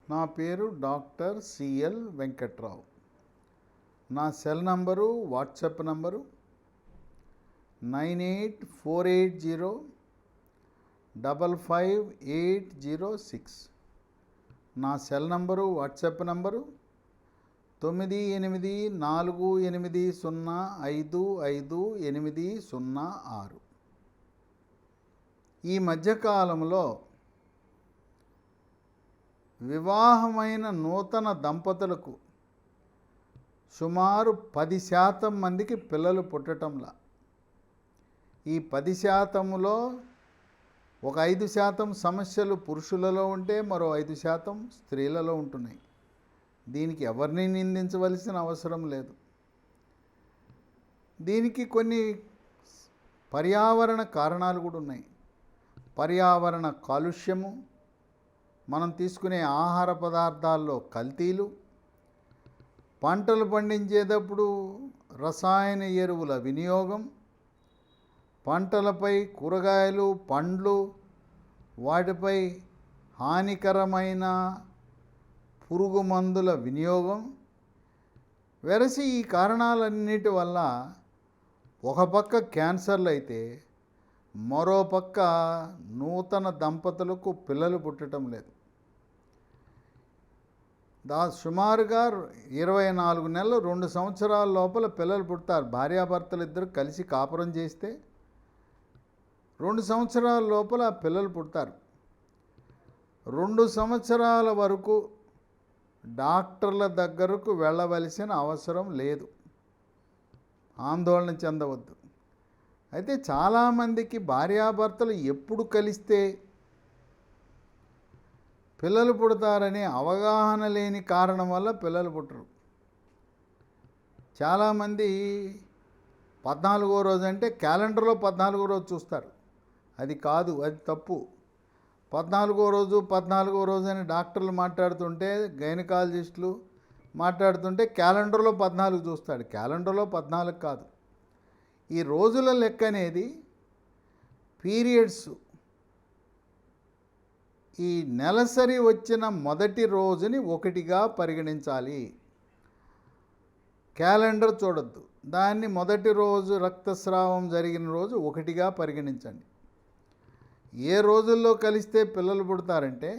నా పేరు doctor CL Venkatrao. నా సెల్ నంబరు, వాట్సాప్ నంబరు 9848055806. నా సెల్ నంబరు, వాట్సాప్ నంబరు 9848055806. ఈ మధ్యకాలంలో వివాహమైన నూతన దంపతులకు సుమారు 10% మందికి పిల్లలు పుట్టటంలా. ఈ 10%లో ఒక 5% సమస్యలు పురుషులలో ఉంటే మరో 5% స్త్రీలలో ఉంటున్నాయి. దీనికి ఎవరిని నిందించవలసిన అవసరం లేదు. దీనికి కొన్ని పర్యావరణ కారణాలు కూడా ఉన్నాయి. పర్యావరణ కాలుష్యము, మనం తీసుకునే ఆహార పదార్థాల్లో కల్తీలు, పంటలు పండించేటప్పుడు రసాయన ఎరువుల వినియోగం, పంటలపై కూరగాయలు, పండ్లు, వాటిపై హానికరమైన పురుగు మందుల వినియోగం వెరసి ఈ కారణాలన్నిటి వల్ల ఒక పక్క క్యాన్సర్లు అయితే మరో పక్క నూతన దంపతులకు పిల్లలు పుట్టడం లేదు. సుమారుగా 24 నెలలు 2 సంవత్సరాల లోపల పిల్లలు పుడతారు. భార్యాభర్తలు ఇద్దరు కలిసి కాపురం చేస్తే 2 సంవత్సరాల లోపల పిల్లలు పుడతారు. 2 సంవత్సరాల వరకు డాక్టర్ల దగ్గరకు వెళ్ళవలసిన అవసరం లేదు. ఆందోళన చెందవద్దు. అయితే చాలామందికి భార్యాభర్తలు ఎప్పుడు కలిస్తే పిల్లలు పుడతారనే అవగాహన లేని కారణం వల్ల పిల్లలు పుట్టరు. చాలామంది 14వ రోజు అంటే క్యాలెండర్లో 14వ రోజు చూస్తారు. అది కాదు, అది తప్పు. 14వ రోజు అని డాక్టర్లు మాట్లాడుతుంటే, గైనకాలజిస్టులు మాట్లాడుతుంటే క్యాలెండర్లో 14 చూస్తాడు. క్యాలెండర్లో 14 కాదు. ఈ రోజుల లెక్క అనేది పీరియడ్స్, ఈ నెలసరి వచ్చిన మొదటి రోజుని 1గా పరిగణించాలి. క్యాలెండర్ చూడొద్దు. దాన్ని మొదటి రోజు రక్తస్రావం జరిగిన రోజు 1గా పరిగణించండి. ఏ రోజుల్లో కలిస్తే పిల్లలు పుడతారంటే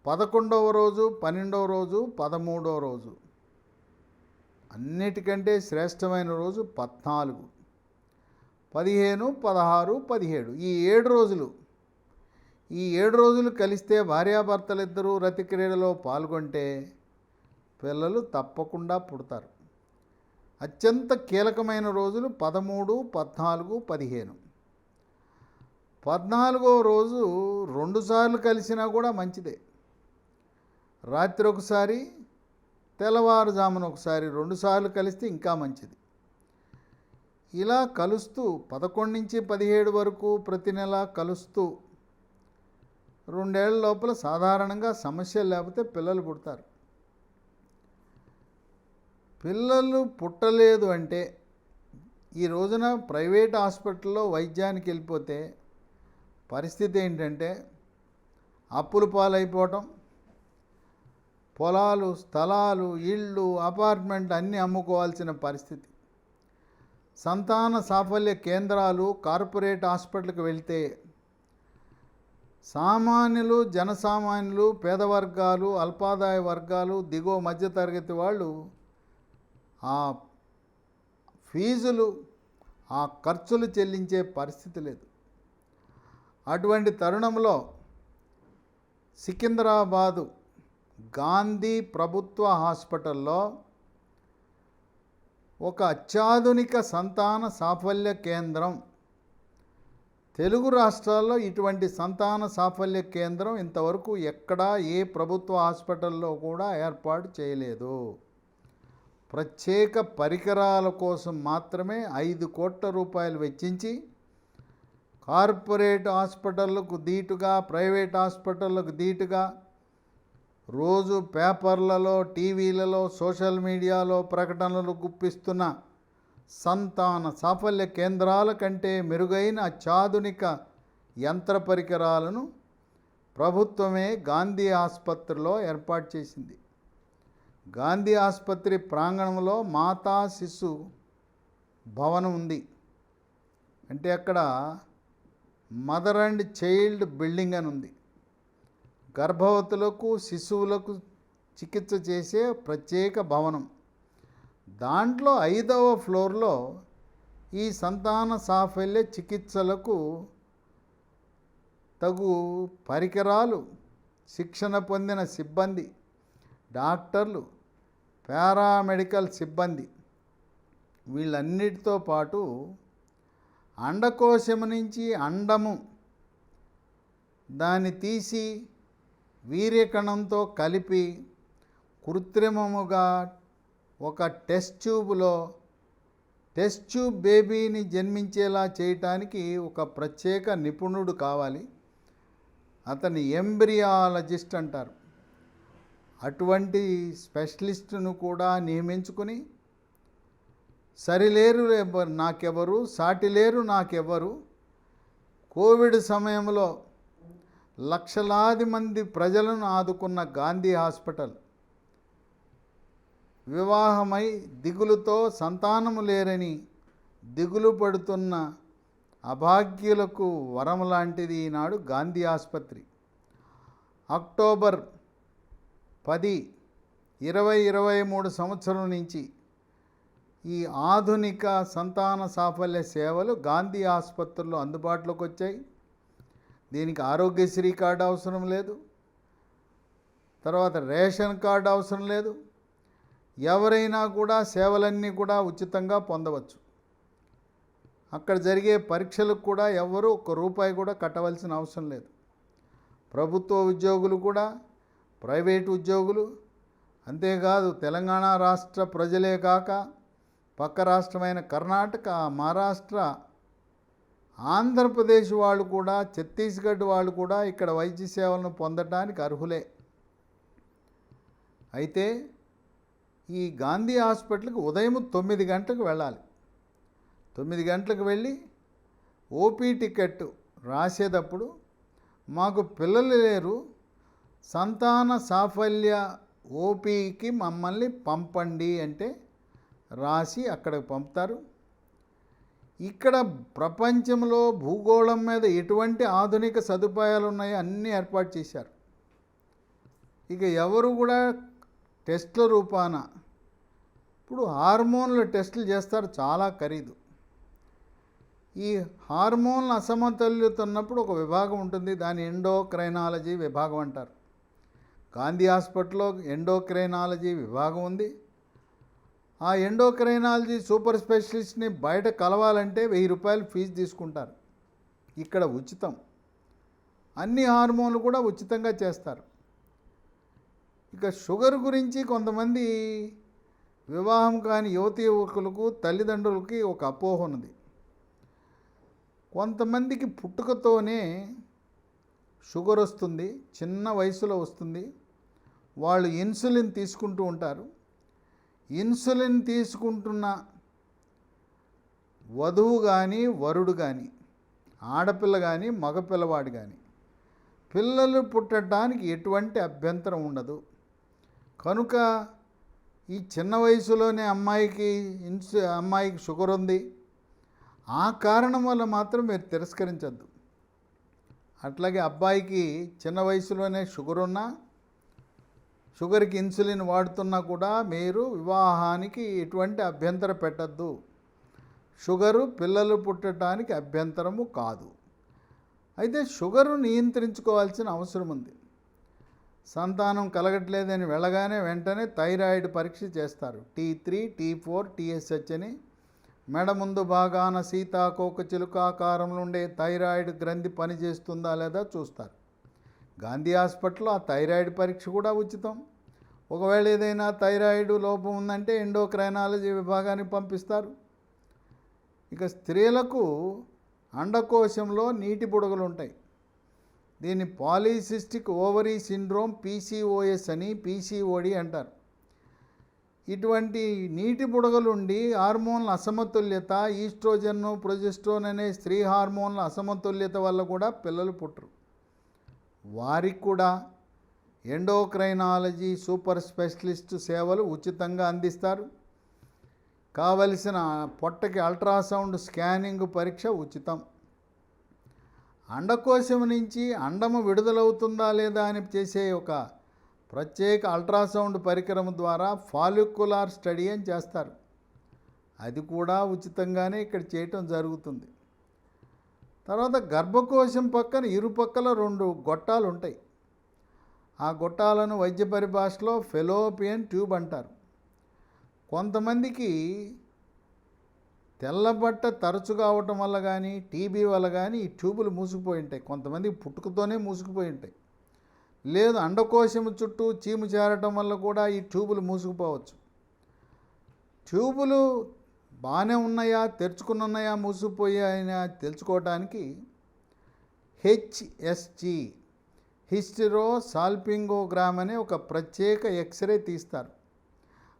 11వ రోజు, 12వ రోజు, 13వ రోజు. అన్నిటికంటే శ్రేష్టమైన రోజు 14, 15, 16, 17. ఈ 7 రోజులు. ఈ 7 రోజులు కలిస్తే భార్యాభర్తలిద్దరూ రతిక్రీడలో పాల్గొంటే పిల్లలు తప్పకుండా పుడతారు. అత్యంత కీలకమైన రోజులు 13, 14, 15. 14వ రోజు 2 సార్లు కలిసినా కూడా మంచిదే. రాత్రి ఒకసారి, తెల్లవారుజామున ఒకసారి, 2 సార్లు కలిస్తే ఇంకా మంచిది. ఇలా కలుస్తూ 11 నుంచి 17 వరకు ప్రతి నెల కలుస్తూ 2 ఏళ్ల లోపల సాధారణంగా సమస్యలు లేకపోతే పిల్లలు పుడతారు. పిల్లలు పుట్టలేదు అంటే ఈ రోజున ప్రైవేట్ హాస్పిటల్లో వైద్యానికి వెళ్ళిపోతే పరిస్థితి ఏంటంటే అప్పుల పాలైపోవటం, పొలాలు, స్థలాలు, ఇళ్ళు, అపార్ట్మెంట్ అన్నీ అమ్ముకోవాల్సిన పరిస్థితి. సంతాన సాఫల్య కేంద్రాలు, కార్పొరేట్ హాస్పిటల్కి వెళ్తే సామాన్యులు, జనసామాన్యులు, పేద వర్గాలు, అల్పాదాయ వర్గాలు, దిగువ మధ్యతరగతి వాళ్ళు ఆ ఫీజులు, ఆ ఖర్చులు చెల్లించే పరిస్థితి లేదు. అటువంటి తరుణంలో సికింద్రాబాదు గాంధీ ప్రభుత్వ హాస్పిటల్లో ఒక అత్యాధునిక సంతాన సాఫల్య కేంద్రం, తెలుగు రాష్ట్రాల్లో ఇటువంటి సంతాన సాఫల్య కేంద్రం ఇంతవరకు ఎక్కడా ఏ ప్రభుత్వ హాస్పిటల్లో కూడా ఏర్పాటు చేయలేదు. ప్రత్యేక పరికరాల కోసం మాత్రమే 5 కోట్ల రూపాయలు వెచ్చించి కార్పొరేట్ హాస్పిటళ్లకు ధీటుగా, ప్రైవేట్ హాస్పిటళ్లకు ధీటుగా రోజు పేపర్లలో, టీవీలలో, సోషల్ మీడియాలో ప్రకటనలు గుప్పిస్తున్న సంతాన సాఫల్య కేంద్రాల కంటే మెరుగైన అత్యాధునిక యంత్ర పరికరాలను ప్రభుత్వమే గాంధీ ఆసుపత్రిలో ఏర్పాటు చేసింది. గాంధీ ఆసుపత్రి ప్రాంగణంలో మాతా శిశు భవనం ఉంది. అంటే అక్కడ మదర్ అండ్ చైల్డ్ బిల్డింగ్ అని ఉంది. గర్భవతులకు శిశువులకు చికిత్స చేసే ప్రత్యేక భవనం. దాంట్లో 5వ ఫ్లోర్లో ఈ సంతాన సాఫల్య చికిత్సలకు తగు పరికరాలు, శిక్షణ పొందిన సిబ్బంది, డాక్టర్లు, పారామెడికల్ సిబ్బంది, వీళ్ళన్నిటితో పాటు అండకోశం నుంచి అండము దాన్ని తీసి వీర్యకణంతో కలిపి కృత్రిమముగా ఒక టెస్ట్ ట్యూబ్ బేబీని జన్మించేలా చేయటానికి ఒక ప్రత్యేక నిపుణుడు కావాలి. అతని ఎంబ్రియాలజిస్ట్ అంటారు. అటువంటి స్పెషలిస్టును కూడా నియమించుకుని సరిలేరు నాకెవరు, సాటిలేరు నాకెవరు, కోవిడ్ సమయంలో లక్షలాది మంది ప్రజలను ఆదుకున్న గాంధీ హాస్పిటల్ వివాహమై దిగులుతో సంతానము లేరని దిగులు పడుతున్న అభాగ్యులకు వరం లాంటిది ఈనాడు గాంధీ ఆసుపత్రి. అక్టోబర్ 10, 2023 సంవత్సరం నుంచి ఈ ఆధునిక సంతాన సాఫల్య సేవలు గాంధీ ఆసుపత్రుల్లో అందుబాటులోకి వచ్చాయి. దీనికి ఆరోగ్యశ్రీ కార్డు అవసరం లేదు, తర్వాత రేషన్ కార్డు అవసరం లేదు. ఎవరైనా కూడా సేవలన్నీ కూడా ఉచితంగా పొందవచ్చు. అక్కడ జరిగే పరీక్షలకు కూడా ఎవరు ₹1 కూడా కట్టవలసిన అవసరం లేదు. ప్రభుత్వ ఉద్యోగులు కూడా, ప్రైవేటు ఉద్యోగులు, అంతేకాదు తెలంగాణ రాష్ట్ర ప్రజలే కాక పక్క రాష్ట్రమైన కర్ణాటక, మహారాష్ట్ర, ఆంధ్రప్రదేశ్ వాళ్ళు కూడా, ఛత్తీస్గఢ్ వాళ్ళు కూడా ఇక్కడ వైద్య సేవలను పొందడానికి అర్హులే. అయితే ఈ గాంధీ హాస్పిటల్కి ఉదయం 9 గంటలకు వెళ్ళాలి. 9 గంటలకు వెళ్ళి ఓపీ టికెట్ రాసేటప్పుడు మాకు పిల్లలు లేరు, సంతాన సాఫల్య ఓపీకి మమ్మల్ని పంపండి అంటే రాసి అక్కడికి పంపుతారు. ఇక్కడ ప్రపంచంలో భూగోళం మీద ఎటువంటి ఆధునిక సదుపాయాలు ఉన్నాయో అన్నీ ఏర్పాటు చేశారు. ఇక ఎవరు కూడా టెస్ట్ల రూపాన ఇప్పుడు హార్మోన్ల టెస్టులు చేస్తారు, చాలా ఖరీదు. ఈ హార్మోన్ల అసమతుల్యత ఉన్నప్పుడు ఒక విభాగం ఉంటుంది, దాని ఎండోక్రైనాలజీ విభాగం అంటారు. గాంధీ హాస్పిటల్లో ఎండోక్రైనాలజీ విభాగం ఉంది. ఆ ఎండోక్రైనాలజీ సూపర్ స్పెషలిస్ట్ని బయట కలవాలంటే ₹1000 ఫీజు తీసుకుంటారు. ఇక్కడ ఉచితం. అన్ని హార్మోన్లు కూడా ఉచితంగా చేస్తారు. ఇక షుగర్ గురించి కొంతమంది వివాహం కాని యువతీ యువకులకు, తల్లిదండ్రులకి ఒక అపోహ ఉన్నది. కొంతమందికి పుట్టుకతోనే షుగర్ వస్తుంది, చిన్న వయసులో వస్తుంది. వాళ్ళు ఇన్సులిన్ తీసుకుంటూ ఉంటారు. ఇన్సులిన్ తీసుకుంటున్న వధువు కానీ, వరుడు కానీ, ఆడపిల్ల కానీ, మగపిల్లవాడు కానీ పిల్లలు పుట్టడానికి ఎటువంటి అభ్యంతరం ఉండదు. కనుక ఈ చిన్న వయసులోనే అమ్మాయికి షుగర్ ఉంది, ఆ కారణం వల్ల మాత్రం మీరు తిరస్కరించద్దు. అట్లాగే అబ్బాయికి చిన్న వయసులోనే షుగర్ ఉన్నా, షుగర్కి ఇన్సులిన్ వాడుతున్నా కూడా మీరు వివాహానికి ఎటువంటి అభ్యంతరం పెట్టద్దు. షుగరు పిల్లలు పుట్టడానికి అభ్యంతరము కాదు. అయితే షుగరు నియంత్రించుకోవాల్సిన అవసరం ఉంది. సంతానం కలగట్లేదని వెళ్ళగానే వెంటనే థైరాయిడ్ పరీక్ష చేస్తారు. T3, T4, TSH అని మెడ ముందు భాగాన సీతాకోక చిలుకాకారంలో ఉండే థైరాయిడ్ గ్రంథి పనిచేస్తుందా లేదా చూస్తారు. గాంధీ హాస్పిటల్లో ఆ థైరాయిడ్ పరీక్ష కూడా ఉచితం. ఒకవేళ ఏదైనా థైరాయిడ్ లోపం ఉందంటే ఎండోక్రైనాలజీ విభాగానికి పంపిస్తారు. ఇక స్త్రీలకు అండకోశంలో నీటి బుడగలు ఉంటాయి. దీన్ని పాలిసిస్టిక్ ఓవరీ సిండ్రోమ్, PCOS అని, PCOD అంటారు. ఇటువంటి నీటి బుడగలుండి హార్మోన్ల అసమతుల్యత, ఈస్ట్రోజన్, ప్రొజెస్ట్రోన్ అనే స్త్రీ హార్మోన్ల అసమతుల్యత వల్ల కూడా పిల్లలు పుట్టరు. వారికి కూడా ఎండోక్రైనాలజీ సూపర్ స్పెషలిస్ట్ సేవలు ఉచితంగా అందిస్తారు. కావలసిన పొట్టకి అల్ట్రాసౌండ్ స్కానింగ్ పరీక్ష ఉచితం. అండకోశం నుంచి అండము విడుదలవుతుందా లేదా అని చేసే ఒక ప్రత్యేక అల్ట్రాసౌండ్ పరికరం ద్వారా ఫాలిక్యులార్ స్టడీ అని చేస్తారు. అది కూడా ఉచితంగానే ఇక్కడ చేయటం జరుగుతుంది. తర్వాత గర్భకోశం పక్కన ఇరుపక్కల 2 గొట్టాలు ఉంటాయి. ఆ గొట్టాలను వైద్య పరిభాషలో ఫెలోపియన్ ట్యూబ్ అంటారు. కొంతమందికి తెల్లబట్ట తరచుగా అవటం వల్ల కానీ టీబీ వల్ల కానీ ఈ ట్యూబులు మూసుకుపోయి ఉంటాయి. కొంతమందికి పుట్టుకతోనే మూసుకుపోయి ఉంటాయి. లేదు అండకోశము చుట్టూ చీము చేరటం వల్ల కూడా ఈ ట్యూబులు మూసుకుపోవచ్చు. ట్యూబులు బాగానే ఉన్నాయా, తెరుచుకుని ఉన్నాయా, మూసుకుపోయాయా తెలుసుకోవడానికి హెచ్ఎస్జి హిస్టెరో సాల్పింగోగ్రామ్ అనే ఒక ప్రత్యేక ఎక్స్రే తీస్తారు.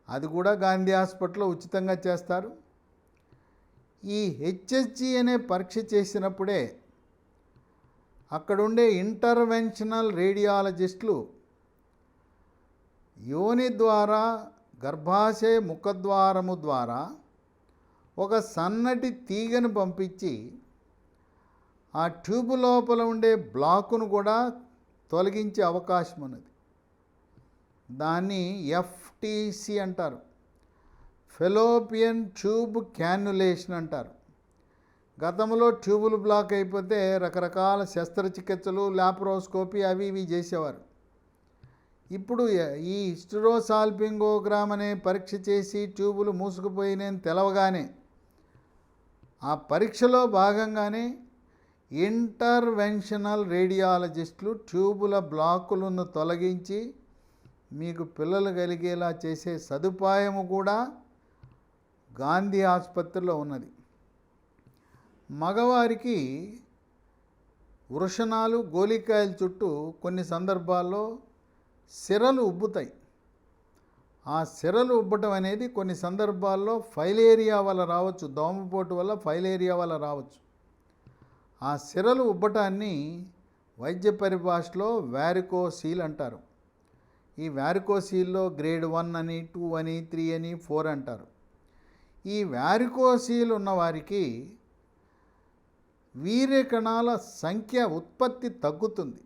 అది కూడా గాంధీ హాస్పిటల్లో ఉచితంగా చేస్తారు. ఈ హెచ్ఎస్జి అనే పరీక్ష చేసినప్పుడే అక్కడుండే ఇంటర్వెన్షనల్ రేడియాలజిస్టులు యోని ద్వారా గర్భాశయ ముఖద్వారము ద్వారా ఒక సన్నటి తీగను పంపించి ఆ ట్యూబ్ లోపల ఉండే బ్లాకును కూడా తొలగించే అవకాశం ఉన్నది. దాన్ని ఎఫ్టీసి అంటారు, ఫెలోపియన్ ట్యూబ్ క్యాన్యులేషన్ అంటారు. గతంలో ట్యూబులు బ్లాక్ అయిపోతే రకరకాల శస్త్రచికిత్సలు, లాప్రోస్కోపీ అవి ఇవి చేసేవారు. ఇప్పుడు ఈ హిస్టెరోసాల్పింగోగ్రామ్ అనే పరీక్ష చేసి ట్యూబులు మూసుకుపోయినని తెలవగానే ఆ పరీక్షలో భాగంగానే ఇంటర్వెన్షనల్ రేడియాలజిస్టులు ట్యూబుల బ్లాకులను తొలగించి మీకు పిల్లలు కలిగేలా చేసే సదుపాయము కూడా గాంధీ ఆసుపత్రిలో ఉన్నది. మగవారికి వృషణాలు, గోలికాయల చుట్టూ కొన్ని సందర్భాల్లో సిరలు ఉబ్బుతాయి. ఆ సిరలు ఉబ్బటం అనేది కొన్ని సందర్భాల్లో ఫైలేరియా వల్ల రావచ్చు, దోమపోటు వల్ల ఫైలేరియా వల్ల రావచ్చు. ఆ సిరలు ఉబ్బటాన్ని వైద్య పరిభాషలో వారికోసీల్ అంటారు. ఈ వారికోసీల్లో గ్రేడ్ 1 అని, 2 అని, 3 అని, 4 అంటారు. ఈ వారికోసీల్ ఉన్నవారికి వీర్యకణాల సంఖ్య ఉత్పత్తి తగ్గుతుంది.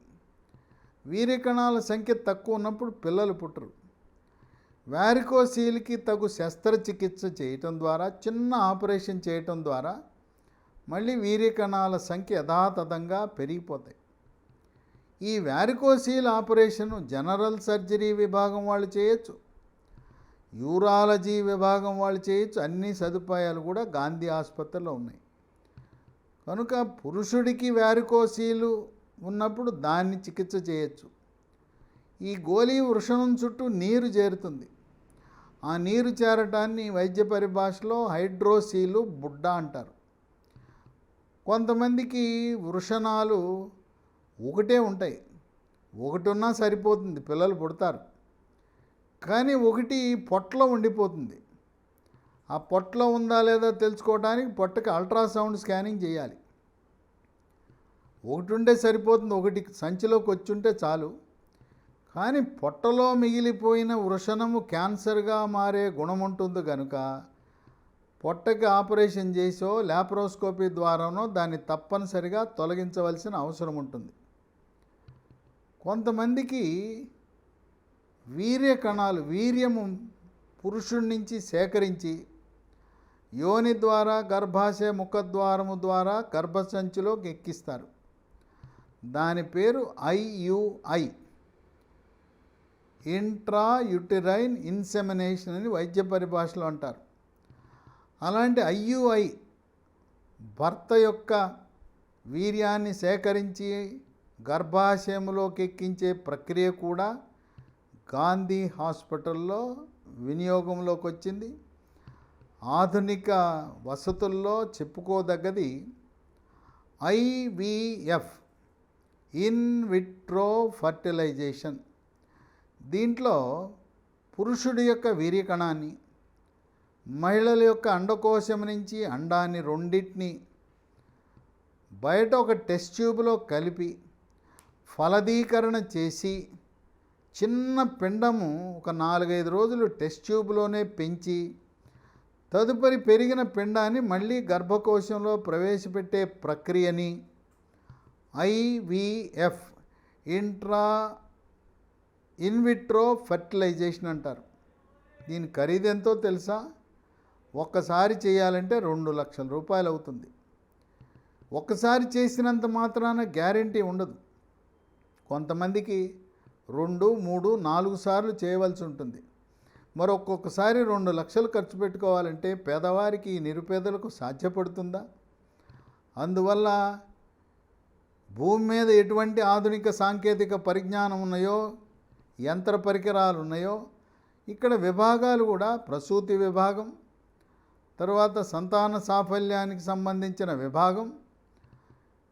వీర్యకణాల సంఖ్య తక్కువ ఉన్నప్పుడు పిల్లలు పుట్టరు. వారికోసీల్కి తగు శస్త్రచికిత్స చేయటం ద్వారా, చిన్న ఆపరేషన్ చేయటం ద్వారా మళ్ళీ వీర్యకణాల సంఖ్య యథాతథంగా పెరిగిపోతాయి. ఈ వారికోసీల్ ఆపరేషను జనరల్ సర్జరీ విభాగం వాళ్ళు చేయొచ్చు, యూరాలజీ విభాగం వాళ్ళు చేయొచ్చు. అన్ని సదుపాయాలు కూడా గాంధీ ఆసుపత్రిలో ఉన్నాయి. కనుక పురుషుడికి వారికోసీలు ఉన్నప్పుడు దాన్ని చికిత్స చేయొచ్చు. ఈ గోళీ వృషణం చుట్టూ నీరు చేరుతుంది. ఆ నీరు చేరటాన్ని వైద్య పరిభాషలో హైడ్రోసీలు బుడ్డ అంటారు. కొంతమందికి వృషణాలు ఒకటే ఉంటాయి, ఒకటి ఉన్నా సరిపోతుంది, పిల్లలు పుడతారు. కానీ ఒకటి పొట్టలో ఉండిపోతుంది. ఆ పొట్టలో ఉందా లేదా తెలుసుకోవడానికి పొట్టకి అల్ట్రాసౌండ్ స్కానింగ్ చేయాలి. ఒకటి ఉండే సరిపోతుంది, ఒకటి సంచిలోకి వచ్చుంటే చాలు. కానీ పొట్టలో మిగిలిపోయిన వృషణము క్యాన్సర్గా మారే గుణం ఉంటుంది కనుక పొట్టకి ఆపరేషన్ చేసో లాప్రోస్కోపీ ద్వారానో దాన్ని తప్పనిసరిగా తొలగించవలసిన అవసరం ఉంటుంది. కొంతమందికి వీర్యకణాలు, వీర్యము పురుషుడి నుంచి సేకరించి యోని ద్వారా గర్భాశయ ముఖద్వారము ద్వారా గర్భసంచిలోకి ఎక్కిస్తారు. దాని పేరు ఐయుఐ, ఇంట్రాయుటరైన్ ఇన్సెమినేషన్ అని వైద్య పరిభాషలో అంటారు. అలాంటి ఐయుఐ భర్త యొక్క వీర్యాన్ని సేకరించి గర్భాశయంలోకి ఎక్కించే ప్రక్రియ కూడా గాంధీ హాస్పిటల్లో వినియోగంలోకి వచ్చింది. ఆధునిక వసతుల్లో చెప్పుకోదగ్గది ఐవిఎఫ్, ఇన్ విట్రో ఫర్టిలైజేషన్. దీంట్లో పురుషుడి యొక్క వీర్యకణాన్ని, మహిళల యొక్క అండకోశం నుంచి అండాన్ని రెండింటిని బయట ఒక టెస్ట్ ట్యూబ్లో కలిపి ఫలదీకరణ చేసి చిన్న పిండము ఒక 4-5 రోజులు టెస్ట్ ట్యూబ్లోనే పెంచి తదుపరి పెరిగిన పిండాన్ని మళ్ళీ గర్భకోశంలో ప్రవేశపెట్టే ప్రక్రియని IVF ఇన్విట్రో ఫెర్టిలైజేషన్ అంటారు. దీని ఖరీదు ఎంతో తెలుసా? ఒక్కసారి చేయాలంటే 2 లక్షల రూపాయలు అవుతుంది. ఒక్కసారి చేసినంత మాత్రాన గ్యారెంటీ ఉండదు. కొంతమందికి 2, 3, 4 సార్లు చేయవలసి ఉంటుంది. మరొక్కొక్కసారి 2 లక్షలు ఖర్చు పెట్టుకోవాలంటే పేదవారికి, నిరుపేదలకు సాధ్యపడుతుందా? అందువల్ల భూమి మీద ఎటువంటి ఆధునిక సాంకేతిక పరిజ్ఞానం ఉన్నాయో, యంత్ర పరికరాలు ఉన్నాయో, ఇక్కడ విభాగాలు కూడా ప్రసూతి విభాగం, తర్వాత సంతాన సాఫల్యానికి సంబంధించిన విభాగం,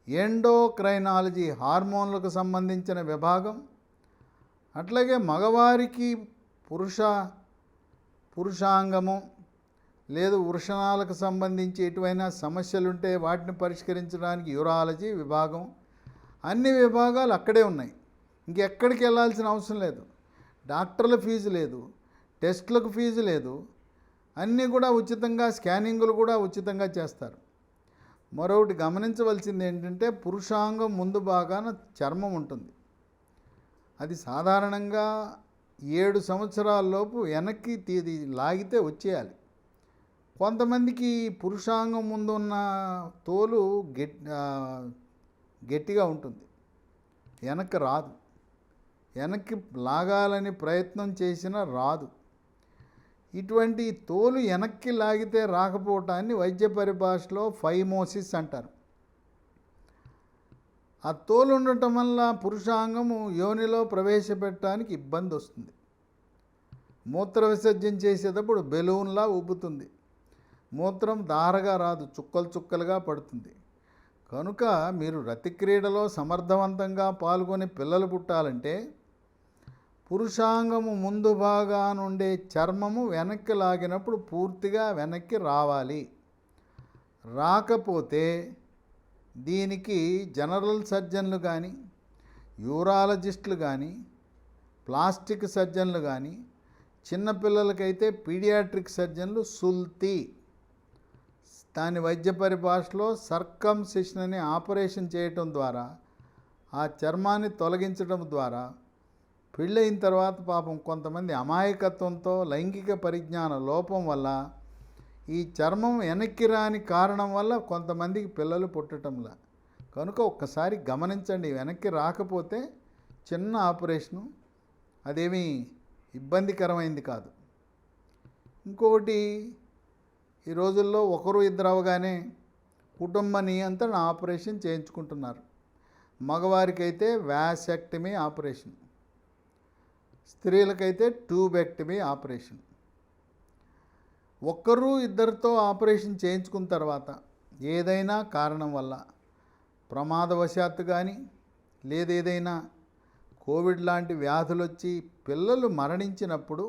ఎండోక్రైనాలజీ హార్మోన్లకు సంబంధించిన విభాగం, అట్లాగే మగవారికి పురుషాంగము లేదు వృషణాలకు సంబంధించి ఎటువైనా సమస్యలుంటే వాటిని పరిష్కరించడానికి యూరాలజీ విభాగం, అన్ని విభాగాలు అక్కడే ఉన్నాయి. ఇంకెక్కడికి వెళ్ళాల్సిన అవసరం లేదు. డాక్టర్ల ఫీజు లేదు, టెస్టులకు ఫీజు లేదు, అన్నీ కూడా ఉచితంగా, స్కానింగులు కూడా ఉచితంగా చేస్తారు. మరొకటి గమనించవలసింది ఏంటంటే పురుషాంగం ముందు భాగాన చర్మం ఉంటుంది. అది సాధారణంగా 7 సంవత్సరాలలోపు వెనక్కి లాగితే వచ్చేయాలి. కొంతమందికి పురుషాంగం ముందు ఉన్న తోలు గట్టిగా ఉంటుంది, వెనక్కి రాదు. వెనక్కి లాగాలని ప్రయత్నం చేసినా రాదు. ఇటువంటి తోలు వెనక్కి లాగితే రాకపోవటాన్ని వైద్య పరిభాషలో ఫైమోసిస్ అంటారు. ఆ తోలు ఉండటం వల్ల పురుషాంగము యోనిలో ప్రవేశపెట్టడానికి ఇబ్బంది వస్తుంది. మూత్ర విసర్జన చేసేటప్పుడు బెలూన్లా ఉబ్బుతుంది. మూత్రం దారగా రాదు, చుక్కలు చుక్కలుగా పడుతుంది. కనుక మీరు రతిక్రీడలో సమర్థవంతంగా పాల్గొని పిల్లలు పుట్టాలంటే పురుషాంగము ముందు భాగానుండే చర్మము వెనక్కి లాగినప్పుడు పూర్తిగా వెనక్కి రావాలి. రాకపోతే దీనికి జనరల్ సర్జన్లు కానీ, యూరాలజిస్టులు కానీ, ప్లాస్టిక్ సర్జన్లు కానీ, చిన్నపిల్లలకైతే పీడియాట్రిక్ సర్జన్లు సుల్తి, దాని వైద్య పరిభాషలో సర్కంసిషన్ అనే ఆపరేషన్ చేయటం ద్వారా, ఆ చర్మాన్ని తొలగించడం ద్వారా పెళ్ళయిన తర్వాత పాపం కొంతమంది అమాయకత్వంతో, లైంగిక పరిజ్ఞాన లోపం వల్ల, ఈ చర్మం వెనక్కి రాని కారణం వల్ల కొంతమందికి పిల్లలు పుట్టడంలా. కనుక ఒక్కసారి గమనించండి, వెనక్కి రాకపోతే చిన్న ఆపరేషను, అదేమీ ఇబ్బందికరమైంది కాదు. ఇంకొకటి, ఈ రోజుల్లో 1-2 అవగానే కుటుంబ నియంత్రణ ఆపరేషన్ చేయించుకుంటున్నారు. మగవారికైతే వ్యాసెక్టమీ ఆపరేషన్, స్త్రీలకైతే ట్యూబెక్టమీ ఆపరేషన్. 1-2 ఆపరేషన్ చేయించుకున్న తర్వాత ఏదైనా కారణం వల్ల ప్రమాదవశాత్తు కానీ లేదేదైనా కోవిడ్ లాంటి వ్యాధులు వచ్చి పిల్లలు మరణించినప్పుడు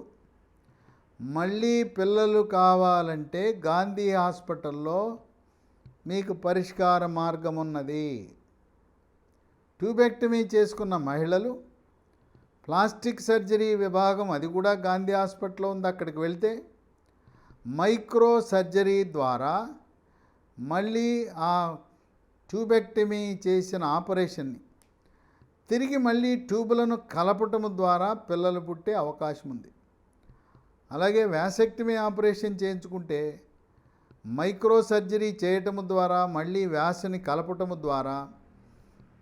మళ్ళీ పిల్లలు కావాలంటే గాంధీ హాస్పిటల్లో మీకు పరిష్కార మార్గం ఉన్నది. ట్యూబెక్టమీ చేసుకున్న మహిళలు ప్లాస్టిక్ సర్జరీ విభాగం, అది కూడా గాంధీ హాస్పిటల్లో ఉంది, అక్కడికి వెళ్తే మైక్రో సర్జరీ ద్వారా మళ్ళీ ఆ ట్యూబెక్టమీ చేసిన ఆపరేషన్ని తిరిగి మళ్ళీ ట్యూబులను కలపటం ద్వారా పిల్లలు పుట్టే అవకాశం ఉంది. అలాగే వ్యాసెక్టమీ ఆపరేషన్ చేయించుకుంటే మైక్రో సర్జరీ చేయటం ద్వారా మళ్ళీ వ్యాసని కలపటం ద్వారా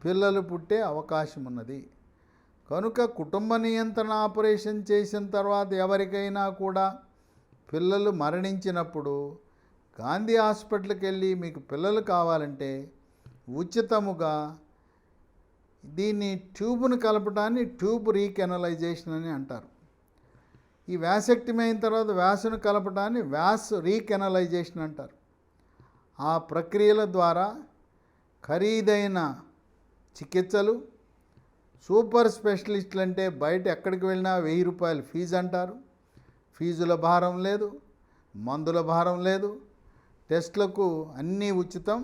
పిల్లలు పుట్టే అవకాశం ఉన్నది. కనుక కుటుంబ నియంత్రణ ఆపరేషన్ చేసిన తర్వాత ఎవరికైనా కూడా పిల్లలు మరణించినప్పుడు గాంధీ హాస్పిటల్కి వెళ్ళి మీకు పిల్లలు కావాలంటే ఉచితముగా దీన్ని ట్యూబ్ను కలపడాన్ని ట్యూబ్ రీకెనలైజేషన్ అని అంటారు. ఈ వ్యాసెక్టమీ అయిన తర్వాత వ్యాసును కలపడాన్ని వ్యాస్ రీకెనలైజేషన్ అంటారు. ఆ ప్రక్రియల ద్వారా ఖరీదైన చికిత్సలు, సూపర్ స్పెషలిస్టులు అంటే బయట ఎక్కడికి వెళ్ళినా 1000 రూపాయలు ఫీజు అంటారు. ఫీజుల భారం లేదు, మందుల భారం లేదు, టెస్టులకు అన్నీ ఉచితం.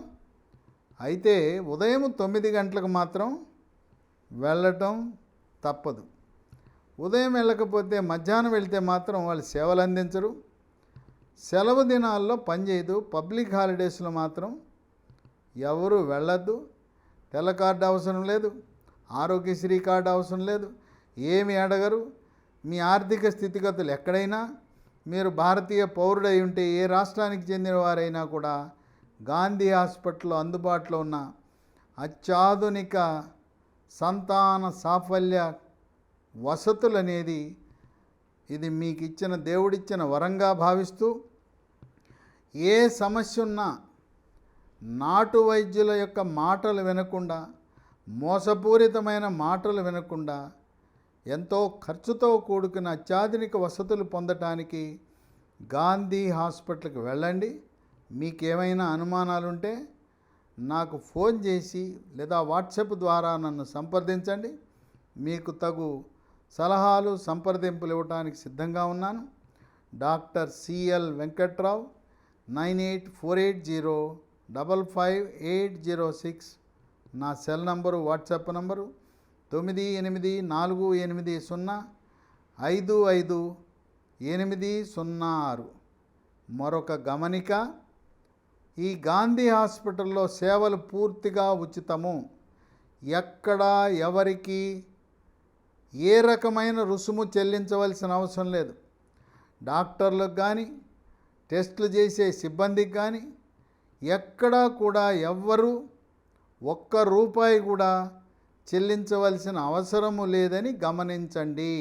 అయితే ఉదయం 9 గంటలకు మాత్రం వెళ్ళటం తప్పదు. ఉదయం వెళ్ళకపోతే మధ్యాహ్నం వెళ్తే మాత్రం వాళ్ళు సేవలు అందించరు. సెలవు దినాల్లో పనిచేయదు. పబ్లిక్ హాలిడేస్లో మాత్రం ఎవరు వెళ్ళద్దు. తెల్ల కార్డు అవసరం లేదు, ఆరోగ్యశ్రీ కార్డు అవసరం లేదు, ఏమి అడగరు. మీ ఆర్థిక స్థితిగతులు ఎక్కడైనా మీరు భారతీయ పౌరుడై ఉంటే ఏ రాష్ట్రానికి చెందిన వారైనా కూడా గాంధీ హాస్పిటల్లో అందుబాటులో ఉన్న అత్యాధునిక సంతాన సాఫల్య వసతులు అనేది ఇది మీకు ఇచ్చిన దేవుడిచ్చిన వరంగా భావిస్తూ, ఏ సమస్య ఉన్నా నాటు వైద్యుల యొక్క మాటలు వినకుండా, మోసపూరితమైన మాటలు వినకుండా ఎంతో ఖర్చుతో కూడుకున్న అత్యాధునిక వసతులు పొందటానికి గాంధీ హాస్పిటల్కి వెళ్ళండి. మీకేమైనా అనుమానాలుంటే నాకు ఫోన్ చేసి లేదా వాట్సాప్ ద్వారా నన్ను సంప్రదించండి. మీకు తగు సలహాలు సంప్రదింపులు ఇవ్వడానికి సిద్ధంగా ఉన్నాను. డాక్టర్ సిఎల్ వెంకట్రావు, 9848055806 నా సెల్ నంబరు, వాట్సాప్ నంబరు 9848555806. మరొక గమనిక, ఈ గాంధీ హాస్పిటల్లో సేవలు పూర్తిగా ఉచితము. ఎక్కడా ఎవరికి ఏ రకమైన రుసుము చెల్లించవలసిన అవసరం లేదు. డాక్టర్లకు కానీ టెస్టులు చేసే సిబ్బందికి కానీ ఎక్కడా కూడా ఎవ్వరూ ₹1 కూడా చెల్లించవలసిన అవసరము లేదని గమనించండి.